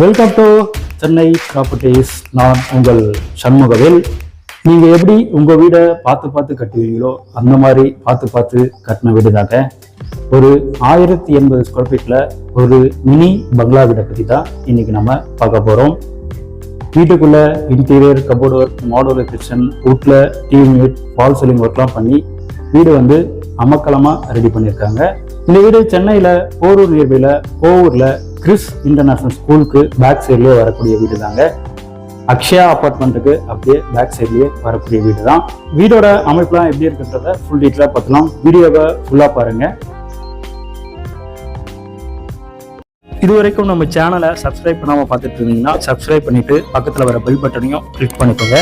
Welcome to Chennai properties. நான் உங்கள் சண்முகவேல். நீங்கள் எப்படி உங்கள் வீடை பார்த்து கட்டுவீங்களோ அந்த மாதிரி பார்த்து கட்டின வீடு தாங்க. ஒரு 1080 ஸ்கொயர் ஃபீட்டில் ஒரு மினி பங்களா வீடை பற்றி தான் இன்றைக்கி நம்ம பார்க்க போகிறோம். வீட்டுக்குள்ளே interior, cupboard work, modular kitchen, வுட்டில் டிவி யூனிட், ஃபால் சீலிங் ஒர்க்லாம் பண்ணி வீடு அமக்கலமாக ரெடி பண்ணியிருக்காங்க. இந்த வீடு சென்னையில் போரூர் நியர்பையில் கோவூரில் கிறிஸ் இன்டர்நேஷனல் ஸ்கூலுக்கு பேக் சைட்லேயே வரக்கூடிய வீடு தாங்க. அக்ஷயா அப்பார்ட்மெண்ட்டுக்கு அப்படியே பேக் சைட்லேயே வரக்கூடிய வீடு தான். வீடோட அமைப்புலாம் எப்படி இருக்குன்றத ஃபுல் டீட்டெயிலாக பார்க்கலாம். வீடியோவை ஃபுல்லாக பாருங்கள். இது வரைக்கும் நம்ம சேனலை சப்ஸ்கிரைப் பண்ணாமல் பார்த்துட்டு இருந்தீங்கன்னா சப்ஸ்கிரைப் பண்ணிட்டு பக்கத்தில் வர பெல் பட்டனையும் கிளிக் பண்ணிக்கோங்க.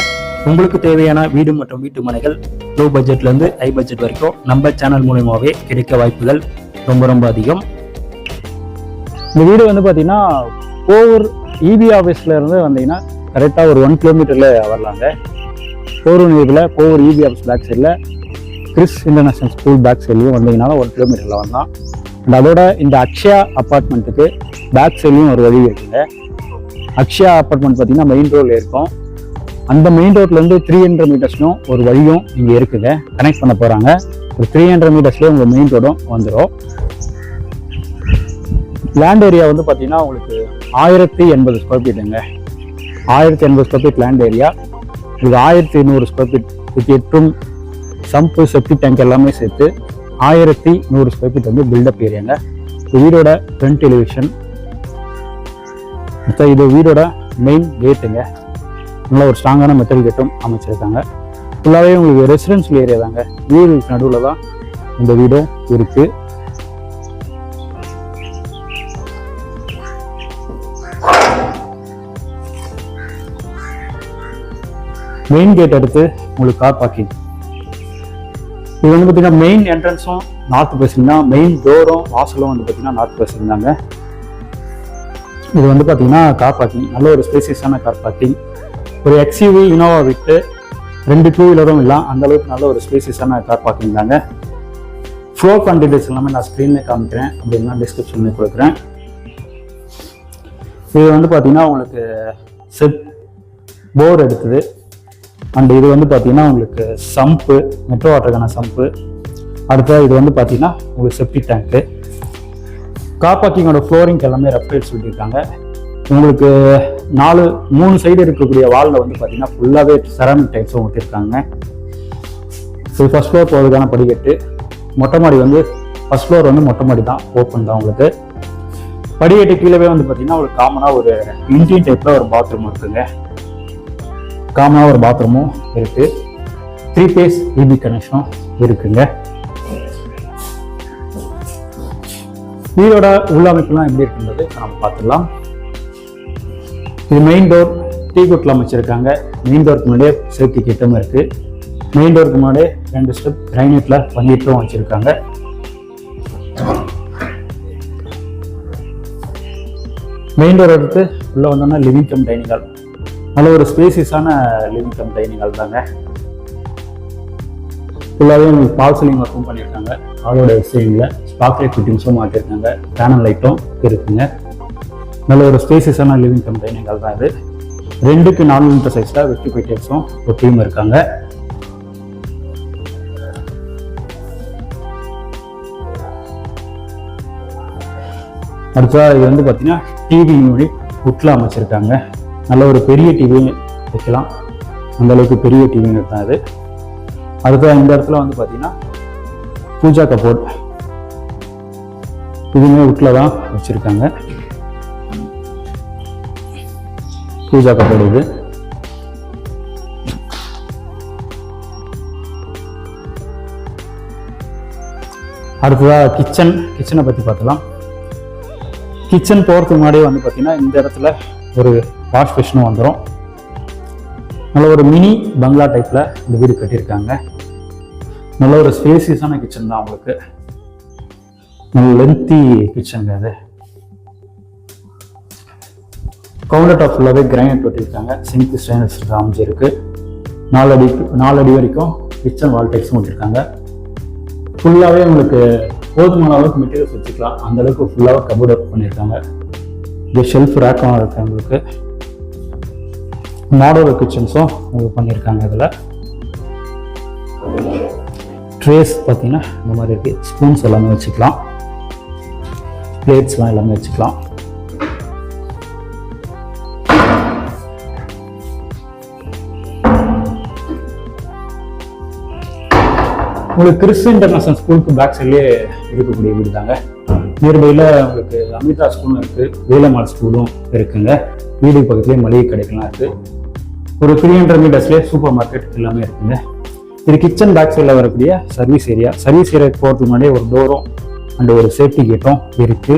உங்களுக்கு தேவையான வீடு மற்றும் வீட்டு மனைகள் லோ பட்ஜெட்லேருந்து ஹை பட்ஜெட் வரைக்கும் நம்ம சேனல் மூலமாகவே கிடைக்க வாய்ப்புகள் ரொம்ப அதிகம். இந்த வீடு பார்த்தீங்கன்னா கோவூர் இபி ஆஃபீஸில் இருந்து வந்தீங்கன்னா கரெக்டாக ஒரு 1 கிலோமீட்டரில் வரலாங்க. கோவூர் நியர்பையில் கோவூர் இபி ஆஃபீஸ் பேக் சைடில் கிறிஸ் இன்டர்நேஷனல் ஸ்கூல் பேக் சைட்லையும் வந்தீங்கன்னா 1 கிலோமீட்டரில் வந்தான். அண்ட் அதோட இந்த அக்ஷயா அப்பார்ட்மெண்ட்டுக்கு பேக் சைட்லையும் ஒரு வழி இருக்குங்க. அக்ஷயா அப்பார்ட்மெண்ட் பார்த்தீங்கன்னா மெயின் ரோடில் இருக்கும். அந்த மெயின் ரோட்லேருந்து 300 மீட்டர்ஸ்லும் ஒரு வழியும் இங்கே இருக்குங்க. கனெக்ட் பண்ண போகிறாங்க. ஒரு 300 மீட்டர்ஸ்லேயே உங்கள் மெயின் ரோடும் வந்துடும். லேண்ட் ஏரியா பார்த்தீங்கன்னா உங்களுக்கு 1080 ஸ்கொயர் ஃபீட்டுங்க. 1080 ஸ்கொயர் ஃபீட் லேண்ட் ஏரியா. இது 1200 square feet with sump, septic tank எல்லாமே சேர்த்து 1100 ஸ்கொயர் ஃபீட் பில்டப் ஏரியாங்க. வீடோட ஃப்ரண்ட் எலிவேஷன். இது வீடோட மெயின் கேட்டுங்க. நல்ல ஒரு ஸ்ட்ராங்கான மெட்டல் கேட்டும் அமைச்சிருக்காங்க. ஃபுல்லாகவே உங்களுக்கு ரெசிடென்ஷியல் ஏரியா தாங்க. வீடு நடுவில் தான் இந்த வீடும் இருக்கு. மெயின் கேட் அடுத்து உங்களுக்கு கார் பார்க்கிங். இது பார்த்தீங்கன்னா மெயின் என்ட்ரன்ஸும் நார்த் ஃபேசிங் தான். மெயின் டோரும் வாசலும் பார்த்தீங்கன்னா நார்த் ஃபேசிங் தாங்க. இது பார்த்தீங்கன்னா கார் பார்க்கிங். நல்ல ஒரு ஸ்பேசியஸான கார் பார்க்கிங். ஒரு எக்ஸ்யூவி இனோவா விட்டு 2 டூ வீலரும் இல்லை, அந்த அளவுக்கு நல்ல ஒரு ஸ்பேசியஸான கார் பார்க்கிங் தாங்க. ஃப்ளோர் பிளான் டீடைல்ஸ் எல்லாமே நான் ஸ்க்ரீன்லேயே காமிக்கிறேன், அப்படின்னா டிஸ்கிரிப்ஷன்லேயே கொடுக்குறேன். இது பார்த்தீங்கன்னா உங்களுக்கு செட் போர் எடுத்தது. அண்ட் இது பார்த்தீங்கன்னா உங்களுக்கு சம்பு, மெட்ரோ வாட்டருக்கான சம்பு. அடுத்த இது பார்த்தீங்கன்னா உங்களுக்கு செப்டி டேங்க்கு. கார் பார்க்கிங்கோட ஃப்ளோரிங் எல்லாமே ரெஃப்ரைட் சொல்லியிருக்காங்க. உங்களுக்கு 3 சைடு இருக்கக்கூடிய வாலில் பார்த்தீங்கன்னா ஃபுல்லாகவே செராமிக் டைல்ஸும் ஒட்டியிருக்காங்க. இது ஃபர்ஸ்ட் ஃப்ளோர் போகிறதுக்கான படிக்கட்டு. மொட்டை மாடி ஃபர்ஸ்ட் ஃப்ளோர் மொட்டை மாடி தான், ஓப்பன் தான் உங்களுக்கு. படிக்கட்டு கீழே பார்த்தீங்கன்னா உங்களுக்கு காமனாக ஒரு இன்டீரியர் டைப்பில் ஒரு பாத்ரூம் இருக்குங்க. காமனாக ஒரு பாத்ரூமும் இருக்கு. 3 பேஸ் இபி கனெக்ஷனும் இருக்குங்க. வீடோட உள்ளமைப்புலாம் எப்படி இருக்குன்றது நம்ம பார்த்துடலாம். இது மெயின் டோர் டீ குட்டில் அமைச்சிருக்காங்க. மெயின் டோருக்கு முன்னாடியே சேஃப்டி கிட்டும் இருக்கு. மெயின் டோருக்கு முன்னாடியே 2 ஸ்டெப் கிரைனைட்ல பண்ணிட்டும் வச்சிருக்காங்க. மெயின் டோர் எடுத்து உள்ள வந்தோம்னா லிவிங் கம் டைனிங் ஹால். நல்ல ஒரு ஸ்பேசியஸான லிவிங் கம் டைனிங் ஹால் தாங்க. ஃபுல்லாகவே உங்களுக்கு ஃபால் சீலிங் ஒர்க்கும் பண்ணியிருக்காங்க. ஹாலோட எக்ஸ்டீரியரில் ஸ்பார்க்லைட் ஃபிட்டிங்ஸும் மாட்டிருக்காங்க. பேனல் லைட்டும் இருக்குங்க. நல்ல ஒரு ஸ்பேசியஸான லிவிங் கம் டைனிங் ஹால் தான் இது. 2க்கு 4 மீட்டர் சைஸில் வெட்டி டைப்ஸும் ஒரு டீம் இருக்காங்க. அடுத்தா இது பார்த்தீங்கன்னா டிவி யூனிட் வுட்டில் அமைச்சிருக்காங்க. நல்ல ஒரு பெரிய டிவி வைக்கலாம், அந்த அளவுக்கு பெரிய டிவி யூனிட் தான் இது. அடுத்த இந்த இடத்துல பார்த்தீங்கன்னா பூஜா கபோர்ட். இதுவுமே வுட்டில் தான் வச்சுருக்காங்க. பூஜா கபோர்டு இது. அடுத்ததாக கிச்சனை பற்றி பார்க்கலாம். கிச்சன் போகிறதுக்கு முன்னாடியே பார்த்தீங்கன்னா இந்த இடத்துல ஒரு வாஷ் பேஷனும் வந்துடும். நல்ல ஒரு மினி பங்களா டைப்பில் இந்த வீடு கட்டியிருக்காங்க. நல்ல ஒரு ஸ்பேசியஸான கிச்சன் தான் உங்களுக்கு. நல்ல லென்த்தி கிச்சனுங்க அது. கவுண்டர் டாப் ஃபுல்லாகவே கிரைனைட் ஒட்டியிருக்காங்க. சிங்க் ஸ்டெயின்லெஸ் ஸ்டீல் அமைஞ்சிருக்கு. 4 அடி வரைக்கும் கிச்சன் வால் டைல்ஸும் ஒட்டியிருக்காங்க. ஃபுல்லாகவே உங்களுக்கு போதுமான அளவுக்கு மெட்டீரியல்ஸ் வச்சுக்கலாம், அந்த அளவுக்கு ஃபுல்லாக கபோர்ட் ஒர்க் பண்ணியிருக்காங்க. இந்த ஷெல்ஃப் ரேக்கும் இருக்குது உங்களுக்கு. மாடல் கிச்சன்ஸும் உங்களுக்கு பண்ணியிருக்காங்க. இதில் ட்ரேஸ் பார்த்தீங்கன்னா இந்த மாதிரி இருக்குது. ஸ்பூன்ஸ் எல்லாமே வச்சுக்கலாம், பிளேட்ஸ்லாம் எல்லாமே வச்சுக்கலாம். உங்களுக்கு கிறிஸ் இன்டர்நேஷனல் ஸ்கூலுக்கு பேக் சைட்லேயே இருக்கக்கூடிய வீடு தாங்க. நியர்பையில் உங்களுக்கு அமிர்தா ஸ்கூலும் இருக்குது, வேலம்மாள் ஸ்கூலும் இருக்குங்க. வீடு பக்கத்துலேயே மளிகை கடைகள்லாம் இருக்குது. ஒரு 300 மீட்டர்ஸ்லேயே சூப்பர் மார்க்கெட் எல்லாமே இருக்குங்க. இது கிச்சன் பேக் சைடில் வரக்கூடிய சர்வீஸ் ஏரியா. சர்வீஸ் ஏரியாவுக்கு போகிறதுக்கு முன்னாடியே ஒரு டோரும் அண்ட் ஒரு சேஃப்டி கேட்டும் இருக்குது.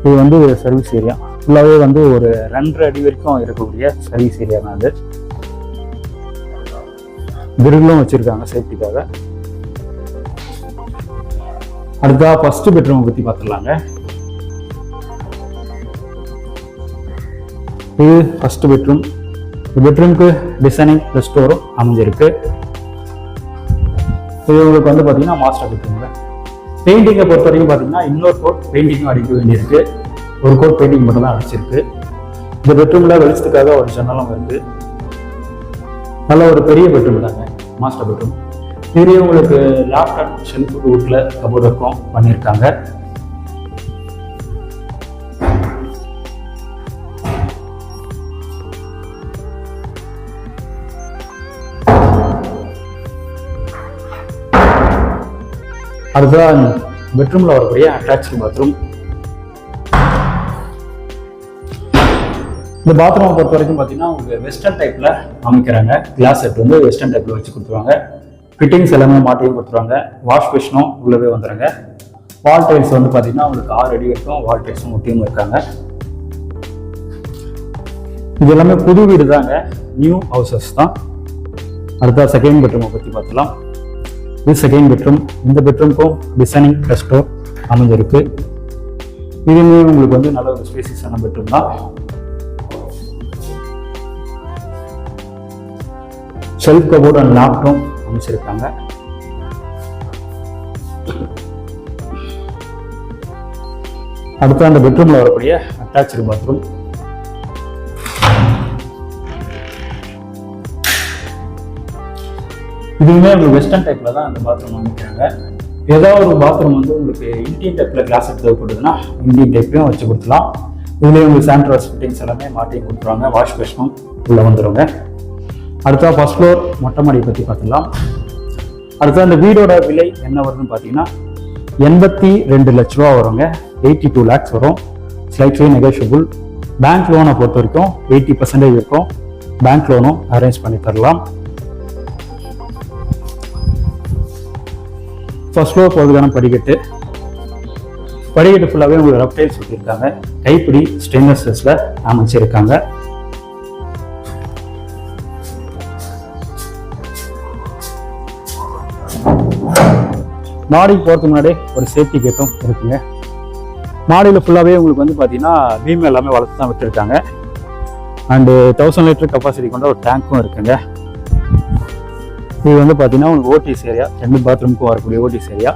இது வந்து சர்வீஸ் ஏரியா ஃபுல்லாகவே வந்து ஒரு 2.5 அடி வரைக்கும் இருக்கக்கூடிய சர்வீஸ் ஏரியா தான். அது கிரில்லும் வச்சுருக்காங்க சேஃப்டிக்காக. அடுத்தா ஃபர்ஸ்ட் பெட்ரூம் பற்றி பார்த்துடலாங்க. இது ஃபர்ஸ்ட் பெட்ரூம். பெட்ரூம்க்கு டிசைனிங் ப்ளஸ் டோரும் அமைஞ்சிருக்கு. இது உங்களுக்கு வந்து பார்த்தீங்கன்னா மாஸ்டர் பெட்ரூம்ல. பெயிண்டிங்கை பொறுத்த வரைக்கும் பார்த்தீங்கன்னா இன்னொரு கோட் பெயிண்டிங்கும் அடிக்க வேண்டியிருக்கு. ஒரு கோட் பெயிண்டிங் மட்டும் தான் அடிச்சிருக்கு. இந்த பெட்ரூம்ல வெளிச்சத்துக்காக ஒரு ஜன்னலும் இருக்கு. நல்ல ஒரு பெரிய பெட்ரூம் தாங்க மாஸ்டர் பெட்ரூம். இதுலேயே உங்களுக்கு லேப்டாப் ஷெல்ஃப் ரூட்ல கபோர்ட் ஒர்க்கும் பண்ணியிருக்காங்க. அதுதான் பெட்ரூம்ல வரக்கூடிய அட்டாச்டு பாத்ரூம். இந்த பாத்ரூமை பொறுத்த வரைக்கும் பார்த்தீங்கன்னா உங்களுக்கு வெஸ்டர்ன் டைப்ல அமைக்கிறாங்க. கிளாஸ் செட் வந்து வெஸ்டர்ன் டைப்ல வச்சு கொடுத்துருவாங்க. ஃபிட்டிங்ஸ் எல்லாமே மாட்டியும் கொடுத்துருவாங்க. வாஷ் பேஷனும் உள்ளவே வந்துடுங்க. வால் டைல்ஸ் வந்து பார்த்தீங்கன்னா உங்களுக்கு 6 அடி வரைக்கும் வால் டைல்ஸும் ஒட்டியும் இருக்காங்க. இது எல்லாமே புது வீடு தாங்க, நியூ ஹவுசஸ் தான். அடுத்த செகண்ட் பெட்ரூமை பற்றி பார்த்துலாம். இது செகண்ட் பெட்ரூம். இந்த பெட்ரூம்க்கும் டிசைனிங் ப்ளஸ் டோர் அமைஞ்சிருக்கு. இதுவுமே உங்களுக்கு வந்து நல்ல ஒரு ஸ்பேசியஸான பெட்ரூம் தான். ஷெல்ஃப் கபோர்ட் அண்ட் லேப்டாப் அமைச்சிருக்காங்க. அடுத்து அந்த பெட்ரூம்ல வரக்கூடிய அட்டாச்சு பாத்ரூம். இதுவுமே உங்களுக்கு வெஸ்டர்ன் டைப்ல தான் அந்த பாத்ரூம் அமைக்கிறாங்க. ஏதாவது ஒரு பாத்ரூம் வந்து உங்களுக்கு இந்தியன் டைப்ல கிளாஸ் தேவைப்படுதுன்னா இந்தியன் டைப்லையும் வச்சு கொடுத்துலாம். இதுலேயே உங்களுக்கு சானிடரி ஃபிட்டிங்ஸ் எல்லாமே மாட்டி கொடுத்துருவாங்க. வாஷ் பேஷனும் உள்ள வந்துடுங்க. அடுத்தா ஃபர்ஸ்ட் ஃப்ளோர் மொட்டை மாடியை பற்றி பார்த்துக்கலாம். அடுத்த அந்த வீடோட விலை என்ன வருதுன்னு பார்த்தீங்கன்னா 82 லட்ச ரூபா வருங்க. 82 lakhs வரும். Slightly negotiable. பேங்க் லோனை பொறுத்த வரைக்கும் 80% இருக்கும். பேங்க் லோனும் அரேஞ்ச் பண்ணி தரலாம். ஃபர்ஸ்ட் ஃப்ளோர் போகிறதுக்கான படிக்கட்டு ஃபுல்லாகவே உங்களுக்கு ரஃப் டைல்ஸ் கொடுத்துருக்காங்க. கைப்பிடி ஸ்டெயின்லெஸ் ஸ்டீல்ல அமைச்சிருக்காங்க. மாடிக்கு போகிறதுக்கு முன்னாடி ஒரு சேஃப்டி கேட்டும் இருக்குங்க. மாடியில் ஃபுல்லாகவே உங்களுக்கு வந்து பார்த்தீங்கன்னா பீம் எல்லாமே வளர்த்து தான் விட்டுருக்காங்க. அண்டு 1000 லிட்டர் கெப்பாசிட்டி கொண்ட ஒரு டேங்க்கும் இருக்குங்க. இது வந்து பார்த்தீங்கன்னா உங்களுக்கு ஓடிஎஸ் ஏரியா. 2 பாத்ரூமுக்கும் வரக்கூடிய ஓடிஎஸ் ஏரியா.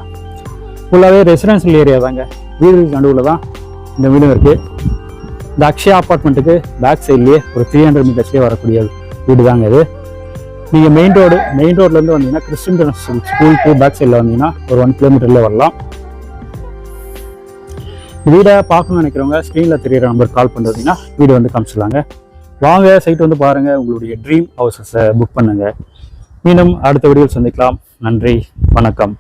ஃபுல்லாகவே ரெசிடென்ஷியல் ஏரியா தாங்க. வீடு நடுவில் தான் இந்த வீடும் இருக்குது. இந்த அக்ஷயா அப்பார்ட்மெண்ட்டுக்கு பேக் சைட்லேயே ஒரு 300 மீட்டர்ஸ்லேயே வரக்கூடிய வீடு தாங்க இது. நீங்கள் மெயின் ரோட்லேருந்து வந்தீங்கன்னா கிறிஸ்டியன் ஸ்கூலுக்கு பேக் சைடில் வந்தீங்கன்னா ஒரு 1 கிலோமீட்டர்லேயே வரலாம். வீடை பார்க்கணும்னு நினைக்கிறவங்க ஸ்க்ரீனில் தெரியிற நம்பர் கால் பண்ணுறீங்கன்னா வீடு வந்து காமிச்சிடலாங்க. வாங்க சைட் வந்து பாருங்கள். உங்களுடைய ட்ரீம் ஹவுசஸை புக் பண்ணுங்கள். மீண்டும் அடுத்த வீடியோவில் சந்திக்கலாம். நன்றி, வணக்கம்.